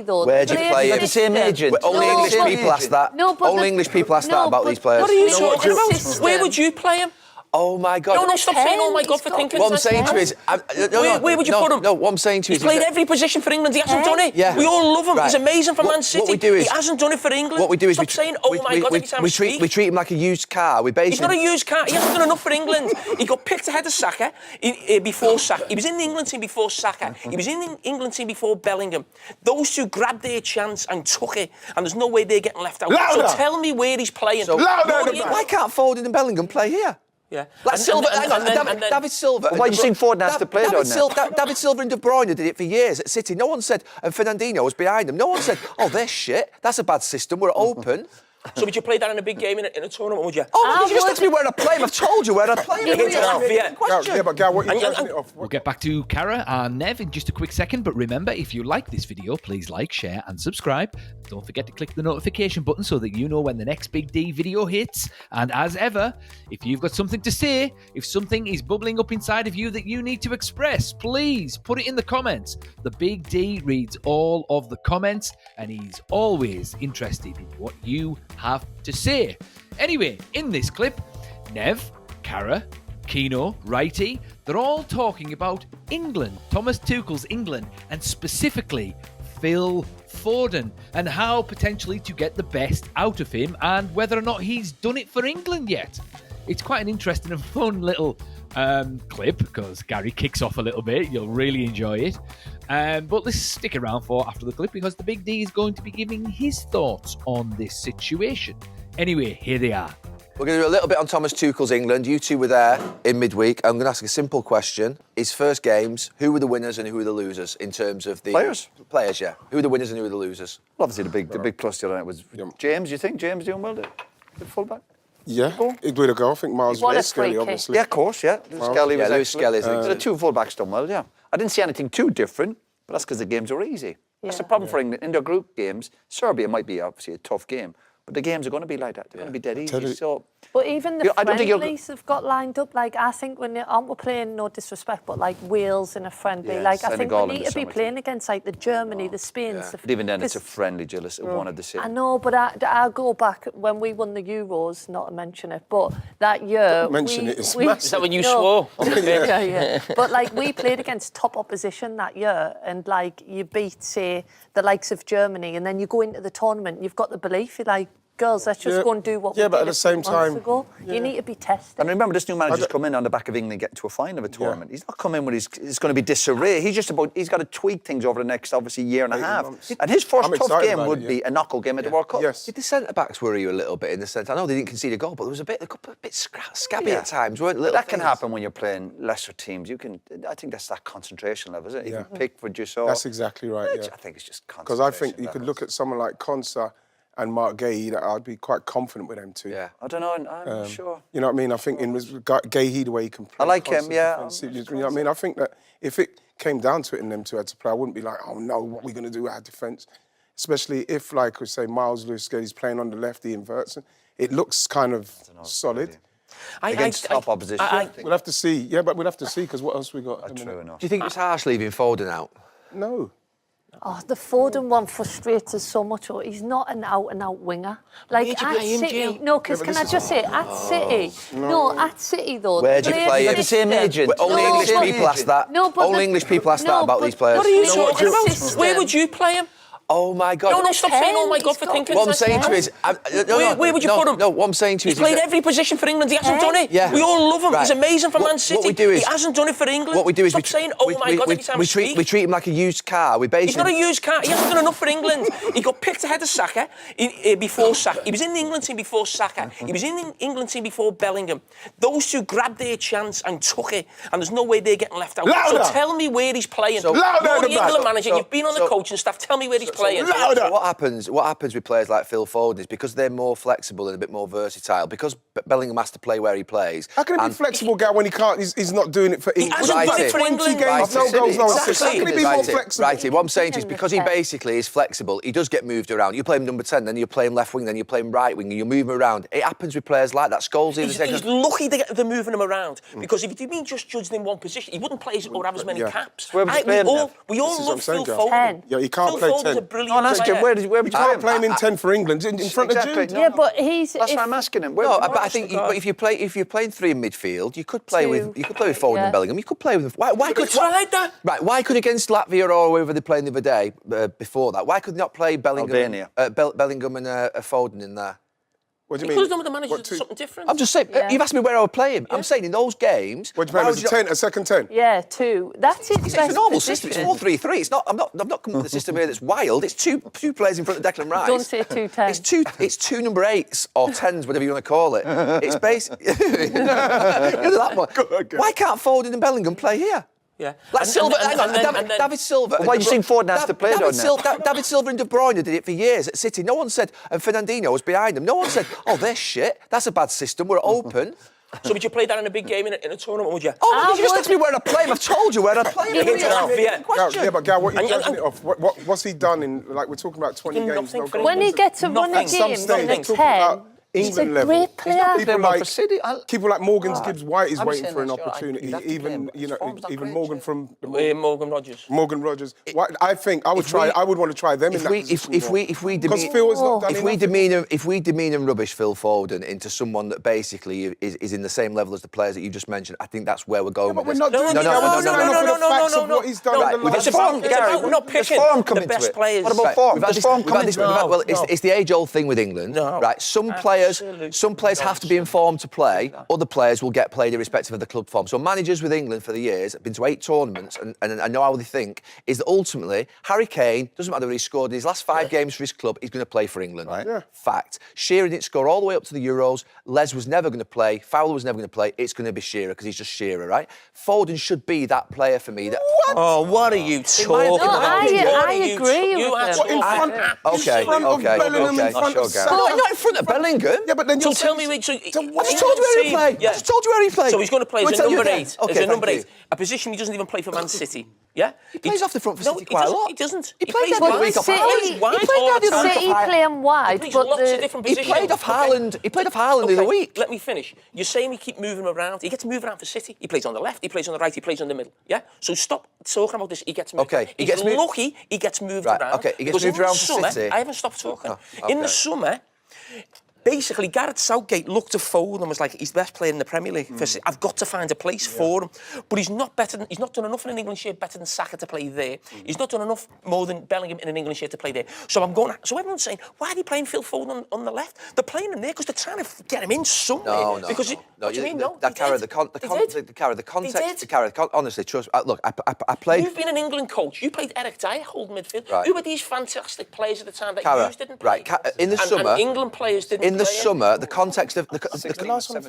Where do you play him? The same agent. Only English people ask that. Only English people ask that about these players. What are you talking about? Where would you play him? Oh my God! No, stop saying "oh my God" for thinking. What I'm saying to you is, where would you put him? No, what I'm saying to you is, he's played every position for England. He hasn't done it. Yeah. We all love him. Right. He's amazing for Man City. What we do is, he hasn't done it for England. What we do is, stop saying "oh my God" every time we treat him like a used car. We basically. He's not a used car. He hasn't done enough for England. He got picked ahead of Saka before Saka. He was in the England team before Saka. He was in the England team before Bellingham. Those two grabbed their chance and took it, and there's no way they're getting left out. Louder. So tell me where he's playing. Why can't Foden and Bellingham play here? Yeah. Like David Silva. Why do you think Foden has to play David Silva and De Bruyne did it for years at City. No one said, and Fernandinho was behind them. No one said, oh, they're shit. That's a bad system. We're open. So would you play that in a big game in a tournament, would you? Oh, you just asked me where I play him. I've told you where I play him. Yeah, but Gal, what you it off? We'll get back to Carragher and Nev in just a quick second, but remember, if you like this video, please like, share and subscribe. Don't forget to click the notification button so that you know when the next Big D video hits. And as ever, if you've got something to say, if something is bubbling up inside of you that you need to express, please put it in the comments. The Big D reads all of the comments and he's always interested in what you have to say. Anyway, in this clip, Nev, Carragher, Keno, Righty, they're all talking about England, Thomas Tuchel's England, and specifically Phil Foden, and how potentially to get the best out of him and whether or not he's done it for England yet. It's quite an interesting and fun little clip because Gary kicks off a little bit. You'll really enjoy it. But let's stick around for after the clip because the Big D is going to be giving his thoughts on this situation. Anyway, here they are. We're going to do a little bit on Thomas Tuchel's England. You two were there in midweek. I'm going to ask a simple question. His first games, who were the winners and who were the losers in terms of the... Players, yeah. Who were the winners and who were the losers? Well, obviously, the big plus the other night was James. You think James doing well? The fullback? Yeah, he did a goal. I think Miles Skelly, obviously. Yeah, of course, yeah. Skelly was Lewis Skelly. The two fullbacks done well, yeah. I didn't see anything too different, but that's because the games are easy. That's the problem for England. In their group games, Serbia might be obviously a tough game, but the games are going to be like that. They're going to be dead easy. So, but even the friendlies have got lined up. Like, I think when we're playing, no disrespect, but like Wales in a friendly, I think we need to be playing against like the Germany, the Spains. But even then, it's a friendly, Gillis, one of the same. I know, but I go back when we won the Euros, not to mention it, but that year... Is that when you swore? Yeah. But like, we played against top opposition that year, and like, you beat, say, the likes of Germany, and then you go into the tournament, you've got the belief, you're like, girls, let's just go and do what we did but at the same time, you need to be tested. And remember, this new manager's come in on the back of England getting to a final of a tournament. He's not come in with it's going to be disarray. He's got to tweak things over the next, obviously, year and a half. And his first tough game would be a knockout game at the World Cup. Yes. Did the centre-backs worry you a little bit in the sense? I know they didn't concede a goal, but there was a bit scabby at times, weren't little That can things? happen when you're playing lesser teams. I think that's that concentration level, isn't it? You can pick for just so. That's exactly right, I think it's just concentration. Because I think you could look at someone like Konsa and Mark Gahey, I'd be quite confident with them too. Yeah. I don't know, I'm not sure. You know what I mean? I think in Gahey, the way he can play. I like him, yeah. You know what I mean? I think that if it came down to it and them two had to play, I wouldn't be like, oh no, what are we going to do with our defence? Especially if, like we say, Miles Lewis Skelly's playing on the left, he inverts it. It looks kind of solid. Against top opposition. We'll have to see. Yeah, but we'll have to see because what else we got? True enough. Do you think it's harsh leaving Foden out? No. Oh, the Foden one frustrates us so much. He's not an out-and-out winger. Like, at City... No, because can I just say, at City... No, at City, though... Where do you play him? The same agent. Only English people ask that. Only English people ask that about these players. What are you talking about? Where would you play him? Oh my God! No, stop saying "oh my God" for thinking. What I'm saying to you is, where would you put him? No, what I'm saying to you is, he's played every position for England. He hasn't done it. Yeah. We all love him. He's amazing for Man City. What we do is, he hasn't done it for England. What we do is, stop saying "oh my God" every time we speak. We treat him like a used car. We basically. He's not a used car. He hasn't done enough for England. He got picked ahead of Saka before Saka. He was in the England team before Saka. He was in the England team before Bellingham. Those two grabbed their chance and took it, and there's no way they're getting left out. Louder. So tell me where he's playing. Louder. You're the England manager. You've been on the coaching staff. Tell me where he's playing. Louder. What happens with players like Phil Foden is because they're more flexible and a bit more versatile, because Bellingham has to play where he plays. How can he be flexible, Gal, when he can't? He's not doing it for England. He hasn't done it for 20 England. games, no goals, no assists. How can he be more flexible? Right, what I'm saying to you is because he basically is flexible, he does get moved around. You play him number 10, then you play him left wing, then you play him right wing, and you move him around. It happens with players like that. Scholes He's lucky they're moving him around, because if he'd been just judged in one position, he wouldn't play or have as many caps. We all love Phil Foden. Yeah, he can't play 10. brilliant I'm asking, player. where would you play him? Playing in 10 for England in front of Jude. No, Yeah, no. but he's. That's if- what I'm asking him. No, but I think but if you're playing three in midfield, you could play with Foden and Bellingham. You could play with why could tried that. Right? Why could against Latvia or whoever they played the other day before that? Why could they not play Bellingham, Albania. Bellingham and Foden in there? What do you He mean? could have done with the manager something different. I'm just saying. Yeah. You've asked me where I would play him. I'm saying in those games. What do you mean? Was a second 10? Yeah, 2. That's his It's best a normal position. system. It's 4-3-3. It's not. I'm not coming up with a system here that's wild. It's two players in front of Declan Rice. Don't say 2-10. It's two number 8s or 10s, whatever you want to call it. It's basically that one. Okay. Why can't Foden and Bellingham play here? Yeah. Like And- Silva, and- hang on, and then- David, and then- David Silva. Well, why do you think Foden has to play, don't you? David Silva and De Bruyne did it for years at City. No one said, and Fernandinho was behind them. No one said, oh, they're shit. That's a bad system. We're open. So would you play that in a big game in a tournament, would you? Oh, you just would. asked me where I play him. I've told you where I play him. Against Latvia. Question. Yeah, but Gal, what are you And- judging it off? What's he done in, like, we're talking about 20 Did games? nothing no for goals. When he gets a run a Nothing. game Some in stage, the I'm talking 10, about he's a England level. great player. playing People well for like, City. people like Morgan Gibbs-White is I'm waiting saying for an that's your- opportunity. he'd have to play Even, him, but his form's not even great, Morgan is it? from the Morgan Rogers. Morgan Rogers. I think I would try. I would want to try them in that position. If we because Phil has not done if we enough. demean and rubbish Phil Foden into someone that basically is in the same level as the players that you just mentioned, I think that's where we're going But with we're this. not doing that. We're just going off of the facts of what he's done in the Right, last It's about, season. it's about not Does picking form come the into best it? players. What about form? We've had Does this- form we've come had this- into it? we've had- well, No. it's the age-old thing with England, No. right? Some players Absolute have to be informed to play. Other players will get played irrespective of the club form. So managers with England for the years have been to 8 tournaments, and I know how they think is that ultimately Harry Kane doesn't matter whether he scored in his last 5 games for his club, he's going to play for England. Right. Yeah. Fact. Shearer didn't score all the way up to the Euros. Les was never going to play. Fowler was never going to play. It's going to be Shearer because he's just Shearer, right? Foden should be that player for me. That Oh, what are you talking No, about? I agree with him. What in front- Okay, in front of okay, Bellingham, okay. in front of No, Salah. not in front of Bellingham. Yeah, but then So you're tell saying- me, I I just told you where he played. I just told you where he played. So he's going to play Well, as a tell you number again. 8. Okay, As a number thank 8. A position he doesn't even play for Man City. Yeah? He plays off the front for No, City he quite a doesn't. lot. He doesn't. He played plays the other wide. week off He Haaland. plays City, wide He played all the the other time. week City off play him wide, He plays but lots of the, different He positions. played off Haaland. He played off Haaland the other week. Let me finish. You're saying we keep moving him around. He gets moved around for City. He plays on the left. He plays on the right. He plays on the middle. Yeah. So stop talking about this. He gets moved. Okay, he He's gets moved- lucky. He gets moved Right, around. okay, he gets Because moved in the around for summer, City. I haven't stopped talking. Oh, In the okay. summer. Basically, Gareth Southgate looked at Foden and was like, he's the best player in the Premier League. I've got to find a place for him. But he's not done enough in an England shirt better than Saka to play there. He's not done enough more than Bellingham in an England shirt to play there. So everyone's saying, why are they playing Phil Foden on the left? They're playing him there because they're trying to get him in somewhere. No. Because what do you mean? No, That they did. the They context. Honestly, trust. Look, I played. You've been an England coach. You played Eric Dyer, holding midfield. Right. Who were these fantastic players at the time that Carragher, you didn't play? right, in the And summer- England players didn't In the play him. summer, the context of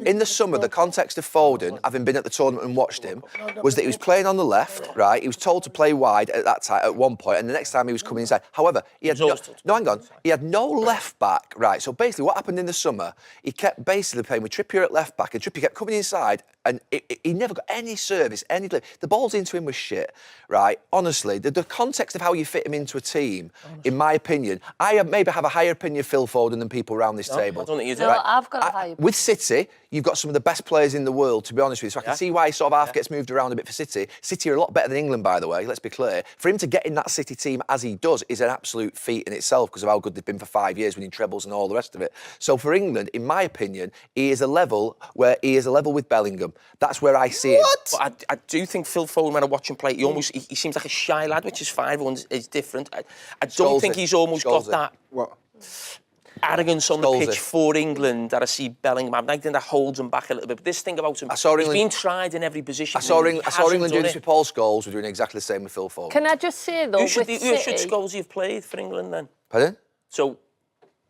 in the summer, the context of Foden, having been at the tournament and watched him, was that he was playing on the left, right? He was told to play wide at that time at one point, and the next time he was coming inside. However, he had hang on, he had no left back, right? So basically, what happened in the summer? He kept basically playing with Trippier at left back, and Trippier kept coming inside, and he never got any service, any the balls into him was shit, right? Honestly, the context of how you fit him into a team, in my opinion, I maybe have a higher opinion of Phil Foden than people around this table. I don't think you do. No, I've got a high With City, you've got some of the best players in the world, to be honest with you. So I can see why he sort of half gets moved around a bit for City. City are a lot better than England, by the way, let's be clear. For him to get in that City team as he does is an absolute feat in itself because of how good they've been for 5 years, winning trebles and all the rest of it. So for England, in my opinion, he is a level with Bellingham. That's where I see it. But I do think Phil Foden, when I watch him play, he seems like a shy lad, which is fine. Everyone's is different. I don't think he's almost got that What? arrogance on the Scholes pitch it. for England that I see Bellingham. I think that holds him back a little bit. But this thing about him, I saw he's England- been tried in every position. I saw and he England hasn't do done this it. with Paul Scholes. We're doing exactly the same with Phil Foden. Can I just say though, Who should with City, Scholes have played for England then? Pardon? So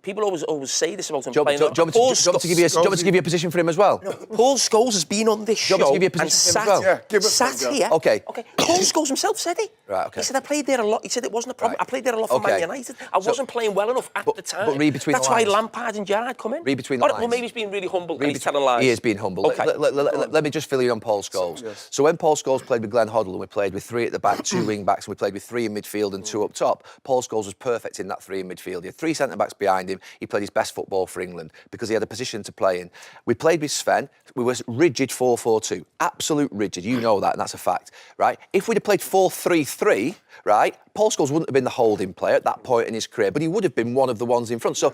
people always say this about him Do you playing. want me to give you a position for him as well? Paul Scholes has been on this Do you want me show to give you a and position for him sat, as well? Yeah, give us sat one, here. Okay. Paul Scholes himself said it. Right, okay. He said I played there a lot. He said it wasn't a problem. Right. I played there a lot for Man Okay. United. I wasn't playing well enough at the time. but read between That's the why lines. Lampard and Gerrard come in. Read between the Well, lines. maybe he's being really humble and he's telling lies. He is being humble. Okay. Let me just fill you in on Paul Scholes. Yes. So when Paul Scholes played with Glenn Hoddle and we played with 3 at the back, 2 wing backs, and we played with 3 in midfield and 2 up top, Paul Scholes was perfect in that 3 in midfield. He had 3 centre backs behind him. him, he played his best football for England because he had a position to play in. We played with Sven. We were rigid 4-4-2, absolute rigid. You know that, and that's a fact, right? If we'd have played 4-3-3, right, Paul Scholes wouldn't have been the holding player at that point in his career, but he would have been one of the ones in front. So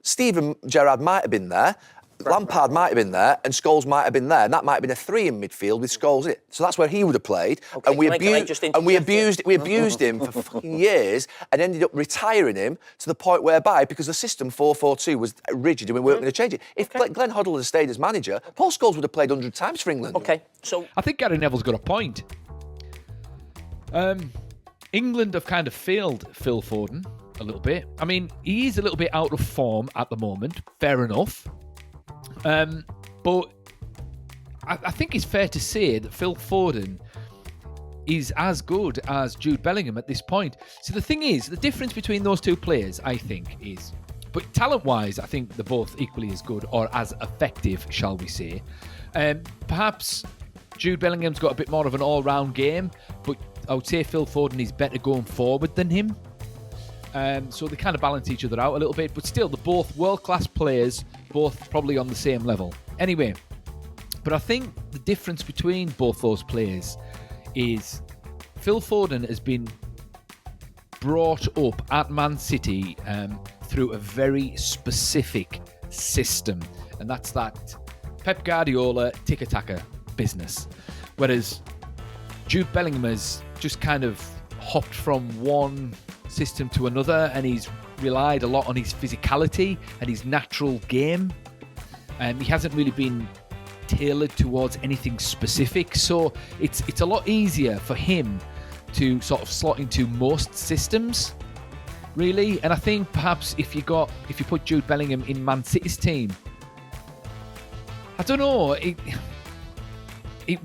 Steven Gerrard might have been there. Lampard might have been there, and Scholes might have been there, and that might have been a 3 in midfield with Scholes in it. So that's where he would have played. Okay, and we abused him for fucking years, and ended up retiring him to the point whereby, because the system 4-4-2 was rigid and we weren't going to change it. If Glenn Hoddle had stayed as manager, Paul Scholes would have played 100 times for England. Okay, so I think Gary Neville's got a point. England have kind of failed Phil Foden a little bit. I mean, he is a little bit out of form at the moment. Fair enough. But I think it's fair to say that Phil Foden is as good as Jude Bellingham at this point. So the thing is, the difference between those two players, I think, is... But talent-wise, I think they're both equally as good, or as effective, shall we say. Perhaps Jude Bellingham's got a bit more of an all-round game, but I would say Phil Foden is better going forward than him. So they kind of balance each other out a little bit, but still, they're both world-class players, both probably on the same level. Anyway, but I think the difference between both those players is Phil Foden has been brought up at Man City through a very specific system, and that's that Pep Guardiola tiki-taka business. Whereas Jude Bellingham has just kind of hopped from one system to another, and he's relied a lot on his physicality and his natural game. He hasn't really been tailored towards anything specific, so it's a lot easier for him to sort of slot into most systems, really. And I think perhaps if you put Jude Bellingham in Man City's team, I don't know, it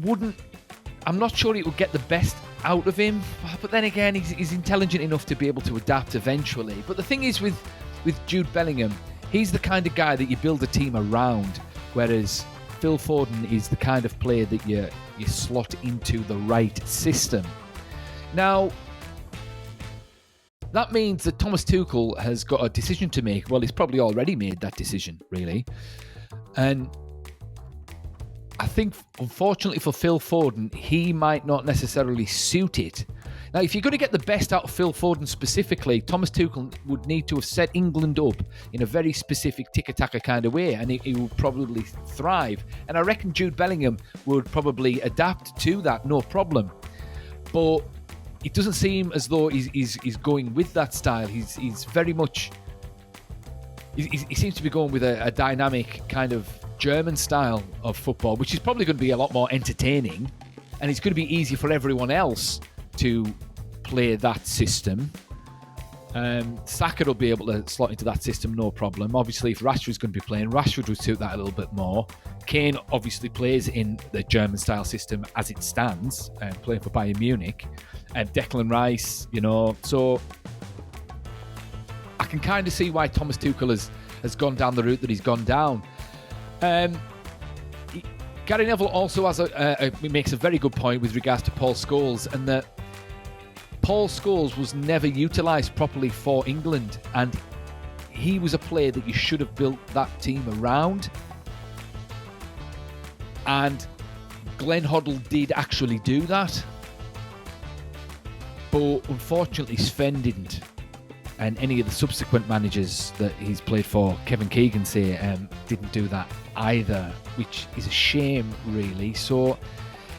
wouldn't. I'm not sure it would get the best out of him, but then again, he's intelligent enough to be able to adapt eventually. But the thing is with Jude Bellingham, he's the kind of guy that you build a team around, whereas Phil Foden is the kind of player that you slot into the right system. Now, that means that Thomas Tuchel has got a decision to make. Well, he's probably already made that decision, really. And I think, unfortunately for Phil Foden, he might not necessarily suit it. Now, if you're going to get the best out of Phil Foden specifically, Thomas Tuchel would need to have set England up in a very specific tiki-taka kind of way, and he would probably thrive. And I reckon Jude Bellingham would probably adapt to that, no problem. But it doesn't seem as though he's going with that style. He's very much... He seems to be going with a dynamic kind of German style of football, which is probably going to be a lot more entertaining, and it's going to be easy for everyone else to play that system. Saka will be able to slot into that system, no problem. Obviously, if Rashford's going to be playing, Rashford would suit that a little bit more. Kane obviously plays in the German style system as it stands, playing for Bayern Munich. And Declan Rice, so I can kind of see why Thomas Tuchel has gone down the route that he's gone down. Gary Neville also makes a very good point with regards to Paul Scholes, and that Paul Scholes was never utilised properly for England, and he was a player that you should have built that team around. And Glenn Hoddle did actually do that, but unfortunately Sven didn't. And any of the subsequent managers that he's played for, Kevin Keegan, didn't do that either, which is a shame, really. So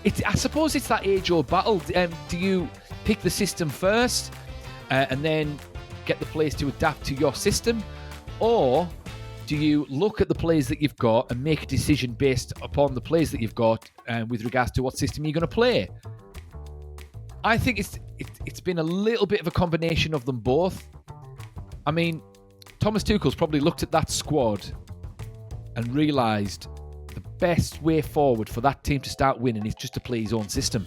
I suppose it's that age-old battle. Do you pick the system first and then get the players to adapt to your system? Or do you look at the players that you've got and make a decision based upon the players that you've got with regards to what system you're going to play? I think it's been a little bit of a combination of them both. I mean, Thomas Tuchel's probably looked at that squad and realised the best way forward for that team to start winning is just to play his own system.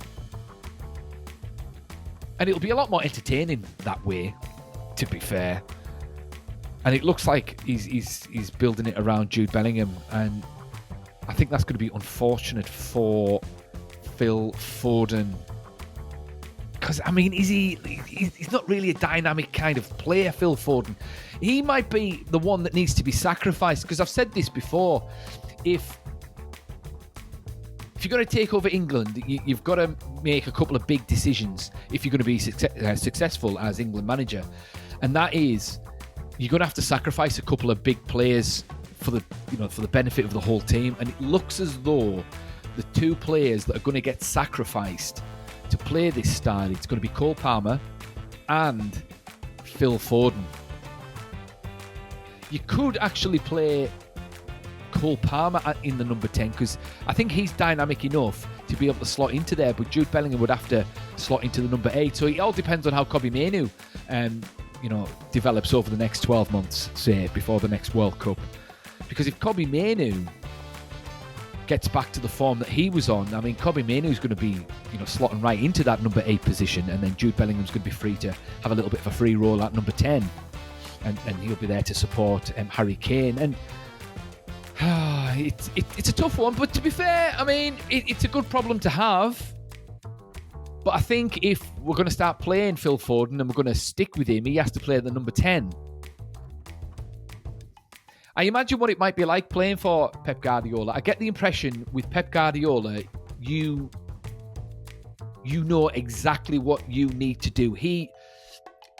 And it'll be a lot more entertaining that way, to be fair. And it looks like he's building it around Jude Bellingham, and I think that's going to be unfortunate for Phil Foden. because, I mean, he's not really a dynamic kind of player, Phil Foden. He might be the one that needs to be sacrificed, because I've said this before. If you're going to take over England, you've got to make a couple of big decisions if you're going to be successful as England manager. And that is, you're going to have to sacrifice a couple of big players for the benefit of the whole team. And it looks as though the two players that are going to get sacrificed to play this style, it's going to be Cole Palmer and Phil Foden. You could actually play Cole Palmer in the number 10, because I think he's dynamic enough to be able to slot into there, but Jude Bellingham would have to slot into the number 8. So it all depends on how Kobbie Mainoo develops over the next 12 months, say, before the next World Cup. Because if Kobbie Mainoo gets back to the form that he was on, I mean, Kobbie Mainoo's going to be, slotting right into that number 8 position, and then Jude Bellingham's going to be free to have a little bit of a free role at number 10, and he'll be there to support Harry Kane. And it's a tough one, but to be fair, I mean, it's a good problem to have. But I think if we're going to start playing Phil Foden and we're going to stick with him, he has to play at the number 10. I imagine what it might be like playing for Pep Guardiola. I get the impression with Pep Guardiola, you know exactly what you need to do. He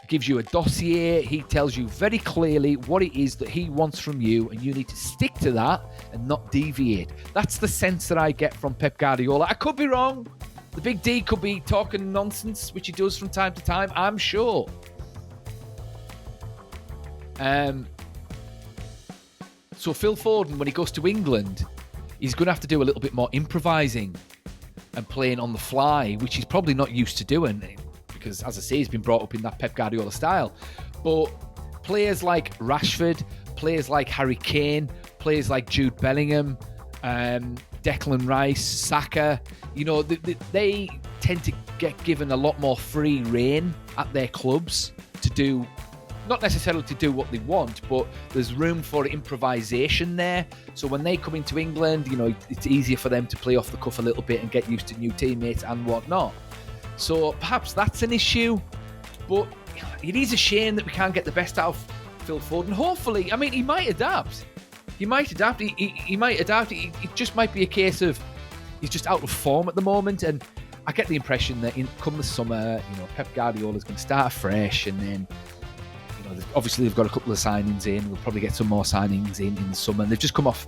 gives you a dossier. He tells you very clearly what it is that he wants from you, and you need to stick to that and not deviate. That's the sense that I get from Pep Guardiola. I could be wrong. The Big D could be talking nonsense, which he does from time to time, I'm sure. So Phil Foden, when he goes to England, he's going to have to do a little bit more improvising and playing on the fly, which he's probably not used to doing, because, as I say, he's been brought up in that Pep Guardiola style. But players like Rashford, players like Harry Kane, players like Jude Bellingham, Declan Rice, Saka, they tend to get given a lot more free rein at their clubs to do, not necessarily to do what they want, but there's room for improvisation there. So when they come into England, it's easier for them to play off the cuff a little bit and get used to new teammates and whatnot. So perhaps that's an issue, but it is a shame that we can't get the best out of Phil Foden. Hopefully, I mean, he might adapt. He might adapt. He might adapt. It just might be a case of he's just out of form at the moment. And I get the impression that come the summer, Pep Guardiola's going to start afresh, and then, obviously they've got a couple of signings in. We'll probably get some more signings in the summer. And they've just come off.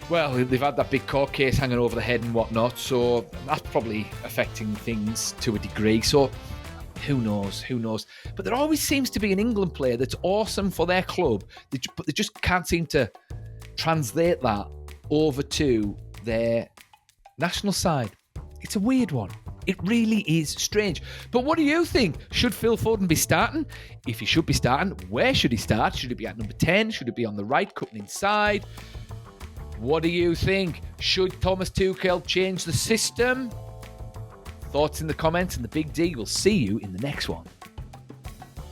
Well, they've had that big court case hanging over the head and whatnot, so that's probably affecting things to a degree. So who knows? But there always seems to be an England player that's awesome for their club, but they just can't seem to translate that over to their national side. It's a weird one. It really is strange. But what do you think? Should Phil Foden be starting? If he should be starting, where should he start? Should it be at number 10? Should it be on the right, cutting inside? What do you think? Should Thomas Tuchel change the system? Thoughts in the comments, and the Big D will see you in the next one.